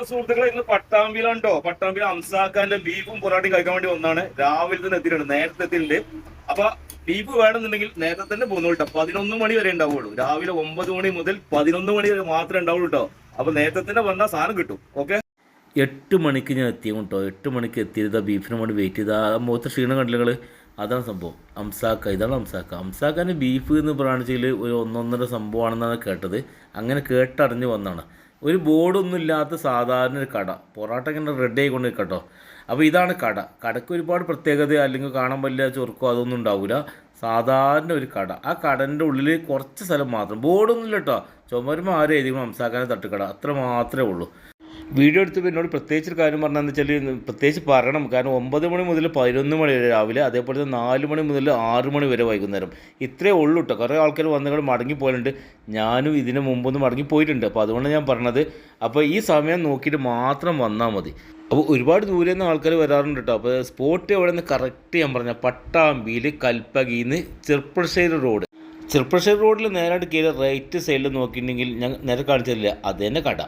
സുഹൃത്തുക്കളെ ഇന്ന് പട്ടാമ്പിയിലാണ് കേട്ടോ. പട്ടാമ്പിയിൽ അംസാഖാന്റെ ബീഫും പൊറാട്ടയും കഴിക്കാൻ വേണ്ടി വന്നാണ്. രാവിലെ തന്നെ എത്തിയിട്ടുണ്ട്, നേരത്തെ എത്തിയിട്ടുണ്ട്. അപ്പൊ ബീഫ് വേണമെന്നുണ്ടെങ്കിൽ നേരത്തെ തന്നെ പോകുന്നു കേട്ടോ. 11 മണി വരെ ഉണ്ടാവുള്ളൂ. രാവിലെ 9 മണി മുതൽ 11 മണി വരെ മാത്രമേ ഉണ്ടാവുള്ളൂ കേട്ടോ. അപ്പൊ നേരത്തെ തന്നെ വന്നാൽ സാധനം കിട്ടും. ഓക്കെ, 8 മണിക്ക് ഞാൻ എത്തിയും കേട്ടോ. 8 മണിക്ക് എത്തിയത് ബീഫിന് വേണ്ടി വെയിറ്റ് ചെയ്ത മുഖത്ത് ക്ഷീണം കണ്ടില്ല. അതാണ് സംഭവം. ഇതാണ് അംസാഖാൻ്റെ ബീഫ് എന്ന് പറയുകയാണെന്ന് ഒരു ഒന്നൊന്നര സംഭവമാണെന്നാണ് കേട്ടത്. അങ്ങനെ കേട്ടറിഞ്ഞ് വന്നതാണ്. ഒരു ബോർഡൊന്നും ഇല്ലാത്ത സാധാരണ ഒരു കട. പൊറോട്ട ഇങ്ങനെ റെഡി ആയിക്കൊണ്ട് കേട്ടോ. അപ്പോൾ ഇതാണ് കടയ്ക്ക് ഒരുപാട് പ്രത്യേകത അല്ലെങ്കിൽ കാണാൻ വലിയ ചൊറുക്കോ അതൊന്നും ഉണ്ടാവില്ല. സാധാരണ ഒരു കട. ആ കടൻ്റെ ഉള്ളിൽ കുറച്ച് സ്ഥലം മാത്രം, ബോർഡൊന്നും ഇല്ല കേട്ടോ. ചുമരുമ ആരും എഴുതി അംസാഖാൻ്റെ തട്ടുകട, അത്ര മാത്രമേ ഉള്ളൂ. വീഡിയോ എടുത്തപ്പോൾ എന്നോട് പ്രത്യേകിച്ചൊരു കാര്യം പറഞ്ഞതെന്ന് വെച്ചാൽ പ്രത്യേകിച്ച് പറയണം. കാരണം 9 മണി മുതൽ 11 മണി വരെ രാവിലെ, അതേപോലെ തന്നെ 4 മണി മുതൽ 6 മണി വരെ വൈകുന്നേരം. ഇത്രയേ ഉള്ളൂ കേട്ടോ. കുറേ ആൾക്കാർ വന്നുകൊണ്ട് മടങ്ങിപ്പോയിട്ടുണ്ട്. ഞാനും ഇതിന് മുമ്പൊന്ന് മടങ്ങിപ്പോയിട്ടുണ്ട്. അപ്പോൾ അതുകൊണ്ട് ഞാൻ പറഞ്ഞത്, അപ്പോൾ ഈ സമയം നോക്കിയിട്ട് മാത്രം വന്നാൽ മതി. അപ്പോൾ ഒരുപാട് ദൂരെ നിന്ന് ആൾക്കാർ വരാറുണ്ട് കേട്ടോ. അപ്പോൾ സ്പോട്ട് എവിടെ നിന്ന് കറക്റ്റ് ഞാൻ പറഞ്ഞാൽ പട്ടാമ്പിയിൽ കൽപ്പകയിൽ നിന്ന് ചെറുപ്പശ്ശേരി റോഡിൽ നേരായിട്ട് കയറി റൈറ്റ് സൈഡിൽ നോക്കിയിട്ടുണ്ടെങ്കിൽ ഞാൻ നേരെ കാണിച്ചില്ല, അത് തന്നെ കട.